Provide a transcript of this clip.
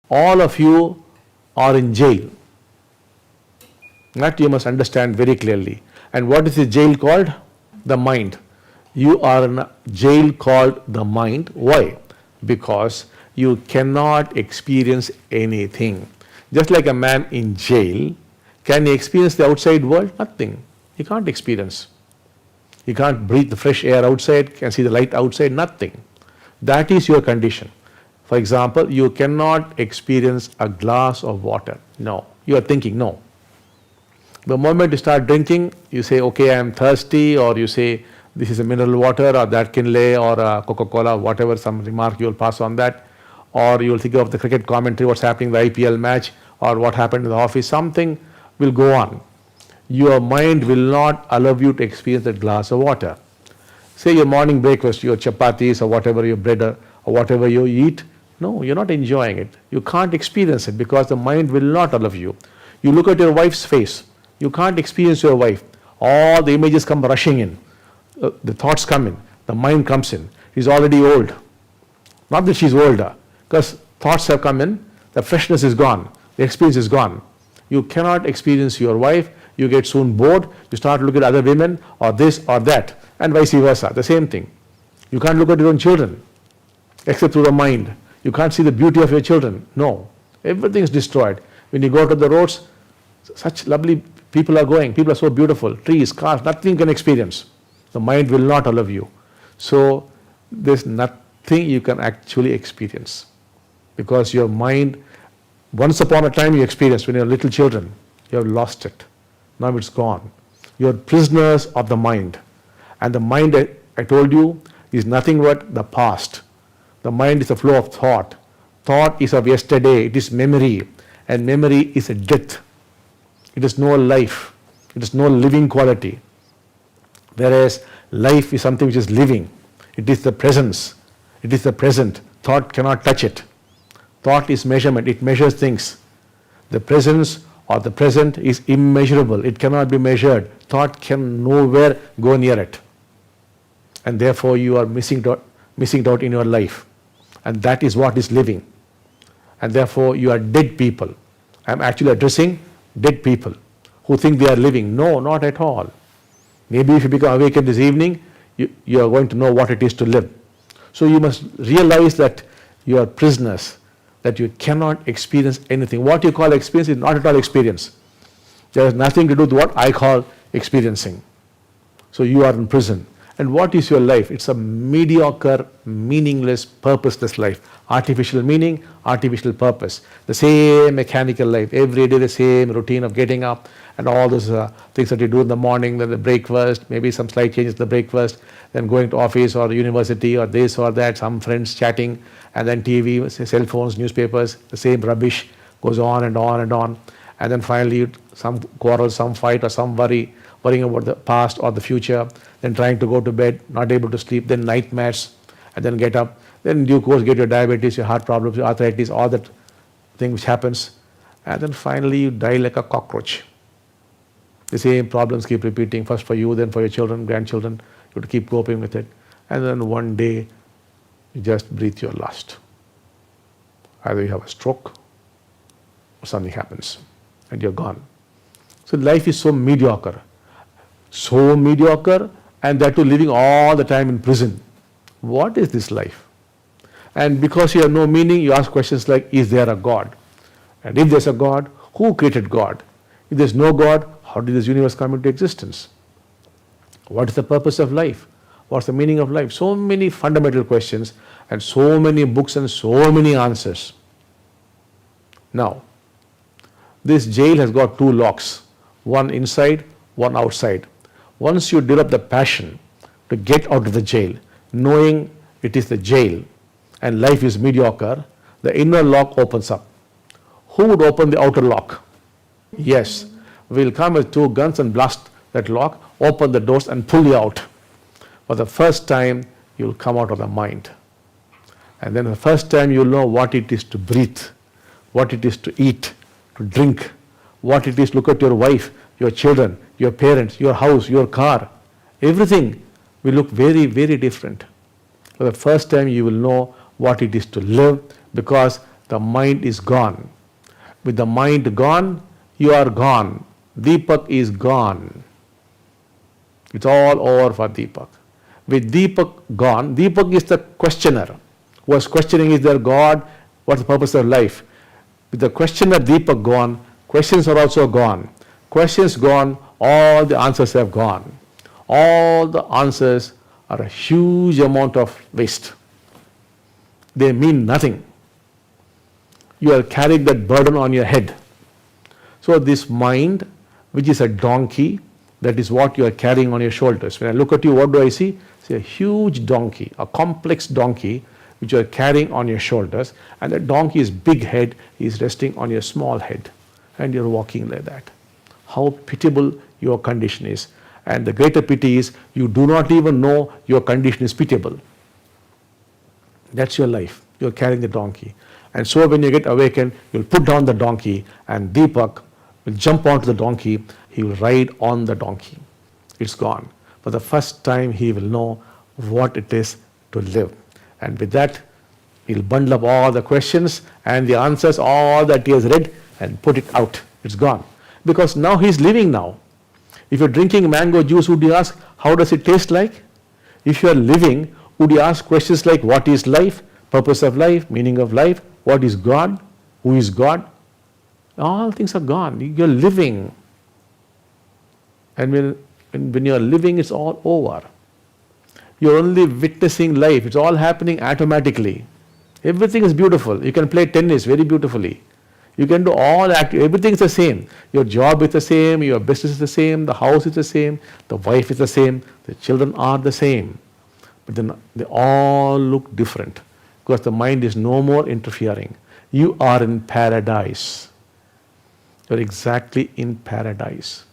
All of you are in jail. That you must understand very clearly. And what is the jail called? The mind. You are in a jail called the mind. Why? Because you cannot experience anything. Just like a man in jail, can he experience the outside world? Nothing. He can't experience. He can't breathe the fresh air outside, can see the light outside, nothing. That is your condition. For example, you cannot experience a glass of water. No. You are thinking, no. The moment you start drinking, you say, okay, I am thirsty, or you say, this is a mineral water, or that Kinley, or a Coca-Cola, whatever, some remark you will pass on that. Or you will think of the cricket commentary, what's happening in the IPL match, or what happened in the office, something will go on. Your mind will not allow you to experience that glass of water. Say your morning breakfast, your chapatis or whatever, your bread or whatever you eat, no, you're not enjoying it. You can't experience it because the mind will not allow you. You look at your wife's face, you can't experience your wife. All the images come rushing in. The thoughts come in, the mind comes in. She's already old. Not that she's older, because thoughts have come in, the freshness is gone, the experience is gone. You cannot experience your wife, you get soon bored, you start looking at other women or this or that, and vice versa, the same thing. You can't look at your own children, except through the mind. You can't see the beauty of your children. No, everything is destroyed. When you go to the roads, such lovely people are going, people are so beautiful, trees, cars, nothing you can experience. The mind will not allow you. So there's nothing you can actually experience, because your mind, once upon a time you experienced when you were little children, you have lost it. Now it's gone. You are prisoners of the mind. And the mind, I told you, is nothing but the past. The mind is a flow of thought. Thought is of yesterday, it is memory. And memory is a death. It is no life. It is no living quality. Whereas life is something which is living. It is the presence. It is the present. Thought cannot touch it. Thought is measurement. It measures things. The presence or the present is immeasurable. It cannot be measured. Thought can nowhere go near it. And therefore you are missing out in your life. And that is what is living. And therefore you are dead people. I am actually addressing dead people who think they are living. No, not at all. Maybe if you become awakened this evening, you are going to know what it is to live. So you must realize that you are prisoners, that you cannot experience anything. What you call experience is not at all experience. There has nothing to do with what I call experiencing. So you are in prison. And what is your life? It's a mediocre, meaningless, purposeless life. Artificial meaning, artificial purpose. The same mechanical life. Every day the same routine of getting up and all those things that you do in the morning, then the breakfast, maybe some slight changes to the breakfast, then going to office or university or this or that, some friends chatting, and then TV, cell phones, newspapers, the same rubbish goes on and on and on. And then finally some quarrel, some fight or some worrying about the past or the future, then trying to go to bed, not able to sleep, then nightmares, and then get up, then in due course get your diabetes, your heart problems, your arthritis, all that thing which happens, and then finally you die like a cockroach. The same problems keep repeating, first for you, then for your children, grandchildren, you have to keep coping with it, and then one day you just breathe your last. Either you have a stroke or something happens and you're gone. So life is so mediocre, and that too living all the time in prison. What is this life? And because you have no meaning, you ask questions like, is there a God? And if there's a God, who created God? If there's no God, how did this universe come into existence? What is the purpose of life? What's the meaning of life? So many fundamental questions and so many books and so many answers. Now, this jail has got two locks, one inside, one outside. Once you develop the passion to get out of the jail, knowing it is the jail and life is mediocre, the inner lock opens up. Who would open the outer lock? Yes, we'll come with two guns and blast that lock, open the doors and pull you out. For the first time, you'll come out of the mind. And then the first time you'll know what it is to breathe, what it is to eat, to drink, what it is to look at your wife, your children, your parents, your house, your car. Everything will look very, very different. For the first time you will know what it is to live, because the mind is gone. With the mind gone, you are gone. Deepak is gone. It's all over for Deepak. With Deepak gone, Deepak is the questioner. Who was questioning, is there God? What's the purpose of life? With the questioner Deepak gone, questions are also gone. Questions gone, all the answers have gone. All the answers are a huge amount of waste. They mean nothing. You are carrying that burden on your head. So this mind, which is a donkey, that is what you are carrying on your shoulders. When I look at you, what do I see? See a huge donkey, a complex donkey, which you are carrying on your shoulders, and the donkey's big head is resting on your small head, and you're walking like that. How pitiable your condition is. And the greater pity is you do not even know your condition is pitiable. That's your life. You're carrying the donkey. And so when you get awakened, you'll put down the donkey, and Deepak will jump onto the donkey. He will ride on the donkey. It's gone. For the first time, he will know what it is to live. And with that, he'll bundle up all the questions and the answers, all that he has read, and put it out. It's gone. Because now he's living now. If you're drinking mango juice, would you ask, how does it taste like? If you are living, would you ask questions like, what is life, purpose of life, meaning of life, what is God, who is God? All things are gone. You're living. And when you're living, it's all over. You're only witnessing life. It's all happening automatically. Everything is beautiful. You can play tennis very beautifully. You can do all everything is the same. Your job is the same, your business is the same, the house is the same, the wife is the same, the children are the same. But then they all look different because the mind is no more interfering. You are in paradise. You're exactly in paradise.